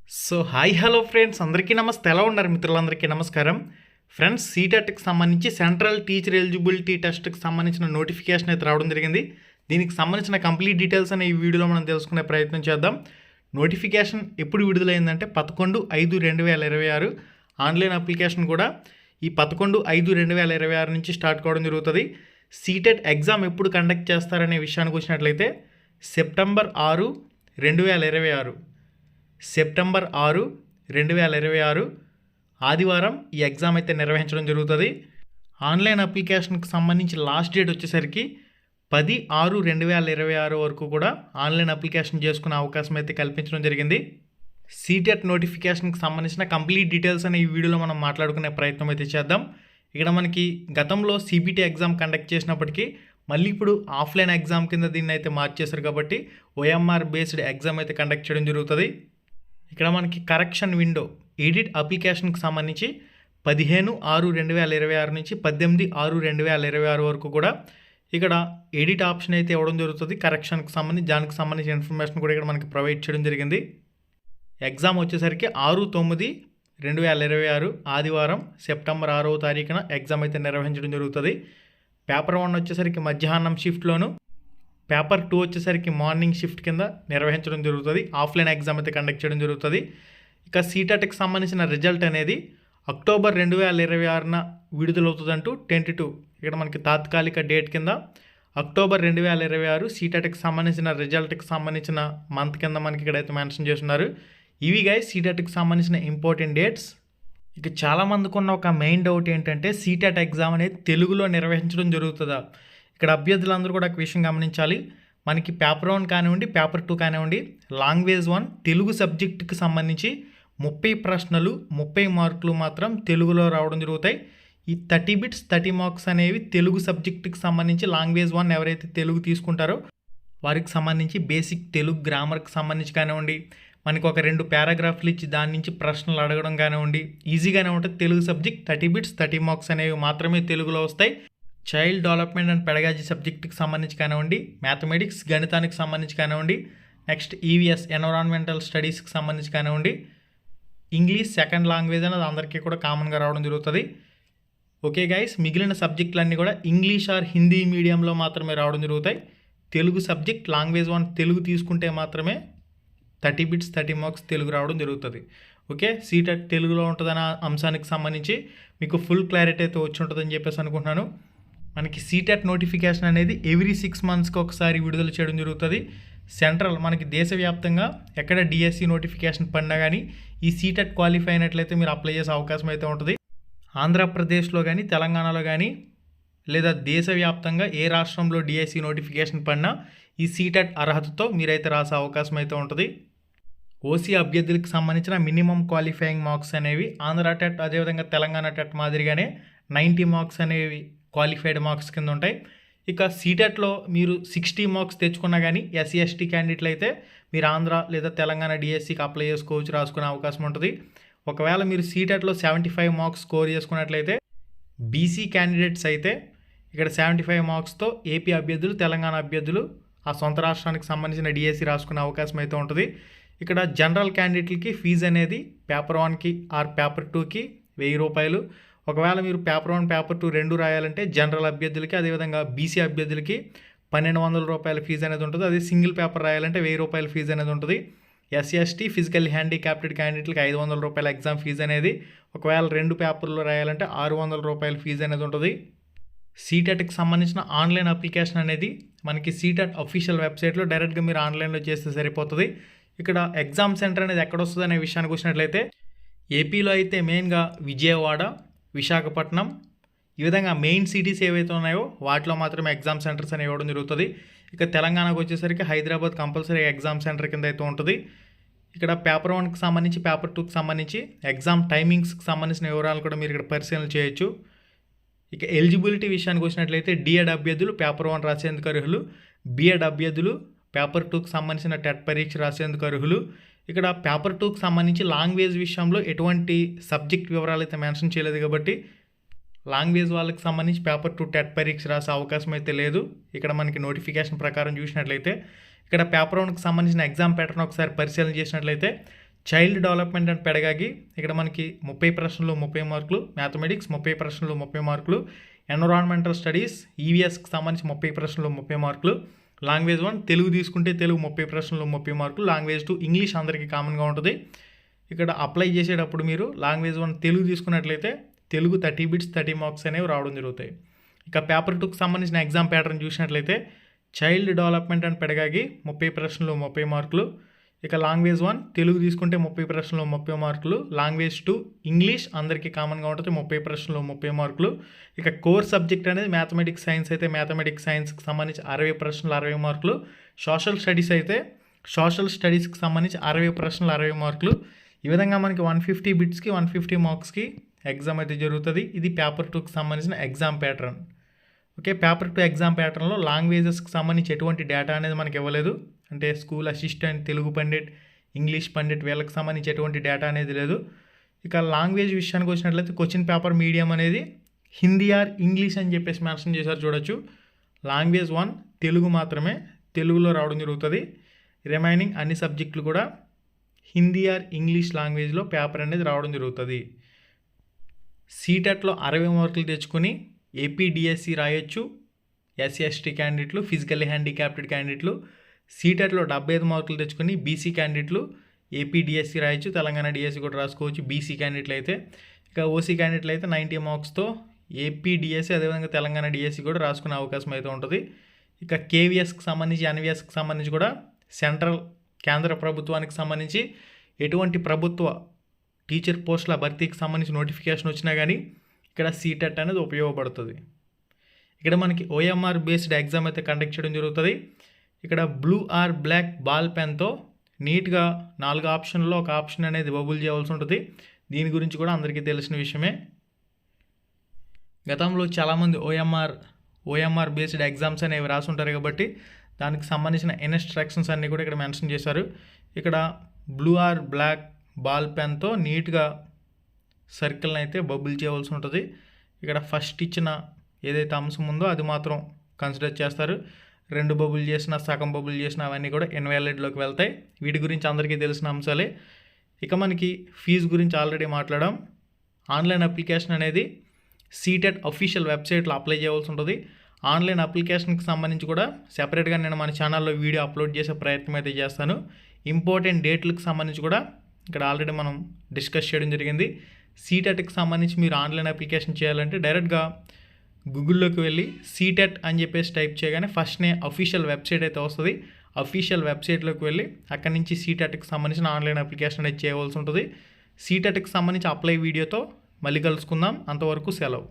Hi hello friends, అందరికీ నమస్తే. ఎలా ఉన్నారు మిత్రులందరికీ నమస్కారం. ఫ్రెండ్స్, సీటెట్కి సంబంధించి సెంట్రల్ టీచర్ ఎలిజిబిలిటీ టెస్ట్కి సంబంధించిన నోటిఫికేషన్ అయితే రావడం జరిగింది. దీనికి సంబంధించిన కంప్లీట్ డీటెయిల్స్ అనే ఈ వీడియోలో మనం తెలుసుకునే ప్రయత్నం చేద్దాం. నోటిఫికేషన్ ఎప్పుడు విడుదలైందంటే 11/5/2026. ఆన్లైన్ అప్లికేషన్ కూడా ఈ 11/5/2026 నుంచి స్టార్ట్ కావడం జరుగుతుంది. సీటెట్ ఎగ్జామ్ ఎప్పుడు కండక్ట్ చేస్తారనే విషయానికి వచ్చినట్లయితే సెప్టెంబర్ 6, 2026 సెప్టెంబర్ 6, 2026 ఆదివారం ఈ ఎగ్జామ్ అయితే నిర్వహించడం జరుగుతుంది. ఆన్లైన్ అప్లికేషన్కి సంబంధించి లాస్ట్ డేట్ వచ్చేసరికి 10/6/2026 వరకు కూడా ఆన్లైన్ అప్లికేషన్ చేసుకునే అవకాశం అయితే కల్పించడం జరిగింది. సీటెట్ నోటిఫికేషన్కి సంబంధించిన కంప్లీట్ డీటెయిల్స్ అనే ఈ వీడియోలో మనం మాట్లాడుకునే ప్రయత్నం అయితే చేద్దాం. ఇక్కడ మనకి గతంలో సిబిటి ఎగ్జామ్ కండక్ట్ చేసినప్పటికీ మళ్ళీ ఇప్పుడు ఆఫ్లైన్ ఎగ్జామ్ కింద దీన్ని అయితే మార్చేశారు కాబట్టి ఓఎంఆర్ బేస్డ్ ఎగ్జామ్ అయితే కండక్ట్ చేయడం జరుగుతుంది. ఇక్కడ మనకి కరెక్షన్ విండో ఎడిట్ అప్లికేషన్కి సంబంధించి 15/6/2026 నుంచి 18/6/2026 వరకు కూడా ఇక్కడ ఎడిట్ ఆప్షన్ అయితే ఇవ్వడం జరుగుతుంది. కరెక్షన్కి సంబంధించి దానికి సంబంధించిన ఇన్ఫర్మేషన్ కూడా ఇక్కడ మనకి ప్రొవైడ్ చేయడం జరిగింది. ఎగ్జామ్ వచ్చేసరికి 6/9/2026 ఆదివారం సెప్టెంబర్ 6వ తారీఖున ఎగ్జామ్ అయితే నిర్వహించడం జరుగుతుంది. పేపర్ 1 వచ్చేసరికి మధ్యాహ్నం షిఫ్ట్లోను, పేపర్ 2 వచ్చేసరికి మార్నింగ్ షిఫ్ట్ కింద నిర్వహించడం జరుగుతుంది. ఆఫ్లైన్ ఎగ్జామ్ అయితే కండక్ట్ చేయడం జరుగుతుంది. ఇక సీటెట్కి సంబంధించిన రిజల్ట్ అనేది అక్టోబర్ 2026న విడుదలవుతుందంటూ టెంటేటివ్ ఇక్కడ మనకి తాత్కాలిక డేట్ కింద అక్టోబర్ 2026 సీటెట్కి సంబంధించిన రిజల్ట్కి సంబంధించిన మంత్ కింద మనకి ఇక్కడైతే మెన్షన్ చేస్తున్నారు. ఇవి గైస్ సీటెట్కి సంబంధించిన ఇంపార్టెంట్ డేట్స్. ఇక చాలామందికి ఉన్న ఒక మెయిన్ డౌట్ ఏంటంటే సీటెట్ ఎగ్జామ్ అనేది తెలుగులో నిర్వహించడం జరుగుతుందా? ఇక్కడ అభ్యర్థులందరూ కూడా ఒక విషయం గమనించాలి. మనకి పేపర్ 1 కానివ్వండి, పేపర్ 2 కానివ్వండి, లాంగ్వేజ్ 1 తెలుగు సబ్జెక్టుకి సంబంధించి 30 ప్రశ్నలు 30 మార్కులు మాత్రం తెలుగులో రావడం జరుగుతాయి. ఈ 30 బిట్స్ 30 మార్క్స్ అనేవి తెలుగు సబ్జెక్టుకి సంబంధించి లాంగ్వేజ్ 1 ఎవరైతే తెలుగు తీసుకుంటారో వారికి సంబంధించి బేసిక్ తెలుగు గ్రామర్కి సంబంధించి కానివ్వండి, మనకి ఒక 2 పారాగ్రాఫ్లు ఇచ్చి దాని నుంచి ప్రశ్నలు అడగడం కానివ్వండి, ఈజీగానే ఉంటుంది. తెలుగు సబ్జెక్ట్ 30 బిట్స్ 30 మార్క్స్ అనేవి మాత్రమే తెలుగులో వస్తాయి. చైల్డ్ డెవలప్మెంట్ అండ్ పెడగాజీ సబ్జెక్టుకి సంబంధించి కానివ్వండి, మ్యాథమెటిక్స్ గణితానికి సంబంధించి కానివ్వండి, నెక్స్ట్ ఈవీఎస్ ఎన్విరాన్మెంటల్ స్టడీస్కి సంబంధించి కానివ్వండి, ఇంగ్లీష్ సెకండ్ లాంగ్వేజ్ అనేది అందరికీ కూడా కామన్గా రావడం జరుగుతుంది. ఓకే గైస్, మిగిలిన సబ్జెక్టులన్నీ కూడా ఇంగ్లీష్ ఆర్ హిందీ మీడియంలో మాత్రమే రావడం జరుగుతాయి. తెలుగు సబ్జెక్ట్ లాంగ్వేజ్ 1 తెలుగు తీసుకుంటే మాత్రమే 30 బిట్స్ 30 మార్క్స్ తెలుగు రావడం జరుగుతుంది. ఓకే, సీటెట్ తెలుగులో ఉంటుందన్న అంశానికి సంబంధించి మీకు ఫుల్ క్లారిటీ అయితే వచ్చి ఉంటుందని చెప్పేసి అనుకుంటున్నాను. మనకి సీటెట్ నోటిఫికేషన్ అనేది ఎవ్రీ 6 మంత్స్కి ఒకసారి విడుదల చేయడం జరుగుతుంది. సెంట్రల్ మనకి దేశవ్యాప్తంగా ఎక్కడ డిఎస్సి నోటిఫికేషన్ పడినా కానీ ఈ సీటెట్ క్వాలిఫై అయినట్లయితే మీరు అప్లై చేసే అవకాశం అయితే ఉంటుంది. ఆంధ్రప్రదేశ్లో కానీ తెలంగాణలో కానీ లేదా దేశవ్యాప్తంగా ఏ రాష్ట్రంలో డిఎస్సి నోటిఫికేషన్ పడినా ఈ సీటెట్ అర్హతతో మీరైతే రాసే అవకాశం అయితే ఉంటుంది. ఓసీ అభ్యర్థులకు సంబంధించిన మినిమం క్వాలిఫైయింగ్ మార్క్స్ అనేవి ఆంధ్ర టెట్ అదేవిధంగా తెలంగాణ టెట్ మాదిరిగానే 90 మార్క్స్ అనేవి క్వాలిఫైడ్ మార్క్స్ కింద ఉంటాయి. ఇక సీటెట్లో మీరు 60 మార్క్స్ తెచ్చుకున్నా కానీ ఎస్సీ ఎస్టీ క్యాండిడేట్లు అయితే మీరు ఆంధ్ర లేదా తెలంగాణ డిఎస్సికి అప్లై చేసుకోవచ్చు, రాసుకునే అవకాశం ఉంటుంది. ఒకవేళ మీరు సీటెట్లో 75 మార్క్స్ స్కోర్ చేసుకున్నట్లయితే బీసీ క్యాండిడేట్స్ అయితే ఇక్కడ 75 మార్క్స్తో ఏపీ అభ్యర్థులు తెలంగాణ అభ్యర్థులు ఆ సొంత రాష్ట్రానికి సంబంధించిన డిఎస్సి రాసుకునే అవకాశం అయితే ఉంటుంది. ఇక్కడ జనరల్ క్యాండిడేట్లకి ఫీజు అనేది పేపర్ 1కి ఆర్ పేపర్ 2కి 1000 రూపాయలు. ఒకవేళ మీరు పేపర్ 1 పేపర్ 2 రెండు రాయాలంటే జనరల్ అభ్యర్థులకి అదేవిధంగా బీసీ అభ్యర్థులకి 1200 రూపాయల ఫీజు అనేది ఉంటుంది. అదే సింగిల్ పేపర్ రాయాలంటే 1000 రూపాయల ఫీజు అనేది ఉంటుంది. ఎస్సీ ఎస్టీ ఫిజికల్ హ్యాండిక్యాప్టెడ్ క్యాండిడేట్లకి 500 రూపాయల ఎగ్జామ్ ఫీజు అనేది, ఒకవేళ 2 పేపర్లో రాయాలంటే 600 రూపాయల ఫీజు అనేది ఉంటుంది. సీటెట్కి సంబంధించిన ఆన్లైన్ అప్లికేషన్ అనేది మనకి సీటెట్ అఫీషియల్ వెబ్సైట్లో డైరెక్ట్గా మీరు ఆన్లైన్లో చేస్తే సరిపోతుంది. ఇక్కడ ఎగ్జామ్ సెంటర్ అనేది ఎక్కడ వస్తుంది అనే విషయానికి వచ్చినట్లయితే ఏపీలో అయితే మెయిన్గా విజయవాడ, విశాఖపట్నం ఈ విధంగా మెయిన్ సిటీస్ ఏవైతే ఉన్నాయో వాటిలో మాత్రమే ఎగ్జామ్ సెంటర్స్ అనేవి ఇవ్వడం జరుగుతుంది. ఇక తెలంగాణకు వచ్చేసరికి హైదరాబాద్ కంపల్సరీ ఎగ్జామ్ సెంటర్ కింద అయితే ఉంటుంది. ఇక్కడ పేపర్ 1కి సంబంధించి పేపర్ 2కి సంబంధించి ఎగ్జామ్ టైమింగ్స్కి సంబంధించిన వివరాలు కూడా మీరు ఇక్కడ పరిశీలన చేయొచ్చు. ఇక ఎలిజిబిలిటీ విషయానికి వచ్చినట్లయితే డిఎడ్ అభ్యర్థులు పేపర్ 1 రాసేందుకు అర్హులు, బిఎడ్ అభ్యర్థులు పేపర్ 2కి సంబంధించిన టెట్ పరీక్ష రాసేందుకు అర్హులు. ఇక్కడ పేపర్ 2కి సంబంధించి లాంగ్వేజ్ విషయంలో ఎటువంటి సబ్జెక్ట్ వివరాలు అయితే మెన్షన్ చేయలేదు కాబట్టి లాంగ్వేజ్ వాళ్ళకి సంబంధించి పేపర్ 2 టెట్ పరీక్ష రాసే అవకాశం అయితే లేదు. ఇక్కడ మనకి నోటిఫికేషన్ ప్రకారం చూసినట్లయితే ఇక్కడ పేపర్ 1కి సంబంధించిన ఎగ్జామ్ ప్యాటర్న్ ఒకసారి పరిశీలన చేసినట్లయితే చైల్డ్ డెవలప్మెంట్ అండ్ పెడగాగి ఇక్కడ మనకి 30 ప్రశ్నలు 30 మార్కులు, మ్యాథమెటిక్స్ 30 ప్రశ్నలు 30 మార్కులు, ఎన్విరాన్మెంటల్ స్టడీస్ ఈవీఎస్కి సంబంధించి 30 ప్రశ్నలు 30 మార్కులు, లాంగ్వేజ్ 1 తెలుగు తీసుకుంటే తెలుగు 30 ప్రశ్నలు 30 మార్కులు, లాంగ్వేజ్ 2 ఇంగ్లీష్ అందరికీ కామన్గా ఉంటుంది. ఇక్కడ అప్లై చేసేటప్పుడు మీరు లాంగ్వేజ్ 1 తెలుగు తీసుకున్నట్లయితే తెలుగు 30 బిట్స్ 30 మార్క్స్ అనేవి రావడం జరుగుతాయి. ఇక పేపర్ 2కి సంబంధించిన ఎగ్జామ్ ప్యాటర్న్ చూసినట్లయితే చైల్డ్ డెవలప్మెంట్ అండ్ పెడగాగి 30 ప్రశ్నలు 30 మార్కులు, ఇక లాంగ్వేజ్ 1 తెలుగు తీసుకుంటే 30 ప్రశ్నలు 30 మార్కులు, లాంగ్వేజ్ 2 ఇంగ్లీష్ అందరికీ కామన్గా ఉంటుంది 30 ప్రశ్నలు 30 మార్కులు. ఇక కోర్ సబ్జెక్ట్ అనేది మ్యాథమెటిక్స్ సైన్స్ అయితే మ్యాథమెటిక్స్ సైన్స్కి సంబంధించి 60 ప్రశ్నలు 60 మార్కులు, సోషల్ స్టడీస్ అయితే సోషల్ స్టడీస్కి సంబంధించి 60 ప్రశ్నలు 60 మార్కులు. ఈ విధంగా మనకి 150 బిట్స్కి 150 మార్క్స్కి ఎగ్జామ్ అయితే జరుగుతుంది. ఇది పేపర్ 2కి సంబంధించిన exam pattern. Okay, paper 2 exam ప్యాటర్న్లో లాంగ్వేజెస్కి సంబంధించి ఎటువంటి డేటా అనేది మనకి ఇవ్వలేదు. అంటే school assistant, Telugu Pandit, English Pandit వీళ్ళకి సంబంధించి ఎటువంటి డేటా అనేది లేదు. ఇక లాంగ్వేజ్ విషయానికి వచ్చినట్లయితే క్వశ్చన్ పేపర్ మీడియం అనేది హిందీ ఆర్ ఇంగ్లీష్ అని చెప్పేసి మెన్షన్ చేశారు చూడొచ్చు. లాంగ్వేజ్ 1 తెలుగు మాత్రమే, తెలుగులో రావడం జరుగుతుంది. రిమైనింగ్ అన్ని సబ్జెక్టులు కూడా హిందీ ఆర్ ఇంగ్లీష్ లాంగ్వేజ్లో పేపర్ అనేది రావడం జరుగుతుంది. సీటెట్లో 60 మార్కులు తెచ్చుకొని ఏపీడిఎస్సి రాయొచ్చు ఎస్సీ ఎస్టీ క్యాండిడేట్లు, ఫిజికల్లీ హ్యాండిక్యాప్టెడ్ క్యాండిడేట్లు. సీటెట్లో 75 మార్కులు తెచ్చుకొని బీసీ క్యాండిడేట్లు ఏపీడిఎస్సి రాయొచ్చు, తెలంగాణ డిఎస్సి కూడా రాసుకోవచ్చు బీసీ క్యాండిడేట్లు అయితే. ఇక ఓసీ క్యాండిడేట్లు అయితే 90 మార్క్స్తో ఏపీడిఎస్సి అదేవిధంగా తెలంగాణ డిఎస్సి కూడా రాసుకునే అవకాశం అయితే ఉంటుంది. ఇక కేవీఎస్కి సంబంధించి ఎన్వీఎస్కి సంబంధించి కూడా సెంట్రల్ కేంద్ర ప్రభుత్వానికి సంబంధించి ఎటువంటి ప్రభుత్వ టీచర్ పోస్టుల భర్తీకి సంబంధించి నోటిఫికేషన్ వచ్చినా కానీ ఇక్కడ సీటెట్ అనేది ఉపయోగపడుతుంది. ఇక్కడ మనకి ఓఎంఆర్ బేస్డ్ ఎగ్జామ్ అయితే కండక్ట్ చేయడం జరుగుతుంది. ఇక్కడ బ్లూ ఆర్ బ్లాక్ బాల్ పెన్తో నీట్గా 4 ఆప్షన్లో ఒక ఆప్షన్ అనేది బబుల్ చేయవలసి ఉంటుంది. దీని గురించి కూడా అందరికీ తెలిసిన విషయమే. గతంలో చాలామంది ఓఎంఆర్ బేస్డ్ ఎగ్జామ్స్ అనేవి రాసుంటారు కాబట్టి దానికి సంబంధించిన ఇన్స్ట్రక్షన్స్ అన్నీ కూడా ఇక్కడ మెన్షన్ చేశారు. ఇక్కడ బ్లూ ఆర్ బ్లాక్ బాల్ పెన్తో నీట్గా సర్కిల్ని అయితే బబుల్ చేయవలసి ఉంటుంది. ఇక్కడ ఫస్ట్ ఇచ్చిన ఏదైతే అంశం ఉందో అది మాత్రం కన్సిడర్ చేస్తారు. 2 బబుల్ చేసినా సగం బబుల్ చేసినా అవన్నీ కూడా ఇన్వాలిడ్లోకి వెళ్తాయి. వీటి గురించి అందరికీ తెలిసిన అంశాలే. ఇక మనకి ఫీజు గురించి ఆల్రెడీ మాట్లాడాం. ఆన్లైన్ అప్లికేషన్ అనేది సీటెట్ అఫీషియల్ వెబ్సైట్లో అప్లై చేయవలసి ఉంటుంది. ఆన్లైన్ అప్లికేషన్కి సంబంధించి కూడా సెపరేట్గా నేను మన ఛానల్లో వీడియో అప్లోడ్ చేసే ప్రయత్నం అయితే చేస్తాను. ఇంపార్టెంట్ డేట్లకు సంబంధించి కూడా ఇక్కడ ఆల్రెడీ మనం డిస్కస్ చేయడం జరిగింది. సీటెట్కి సంబంధించి మీరు ఆన్లైన్ అప్లికేషన్ చేయాలంటే డైరెక్ట్గా గూగుల్లోకి వెళ్ళి సీటెట్ అని చెప్పేసి టైప్ చేయగానే ఫస్ట్నే అఫీషియల్ వెబ్సైట్ అయితే వస్తుంది. అఫీషియల్ వెబ్సైట్లోకి వెళ్ళి అక్కడి నుంచి సీటెట్కి సంబంధించిన ఆన్లైన్ అప్లికేషన్ అనేది చేయవలసి ఉంటుంది. సీటెట్కి సంబంధించి అప్లై వీడియోతో మళ్ళీ కలుసుకుందాం. అంతవరకు సెలవు.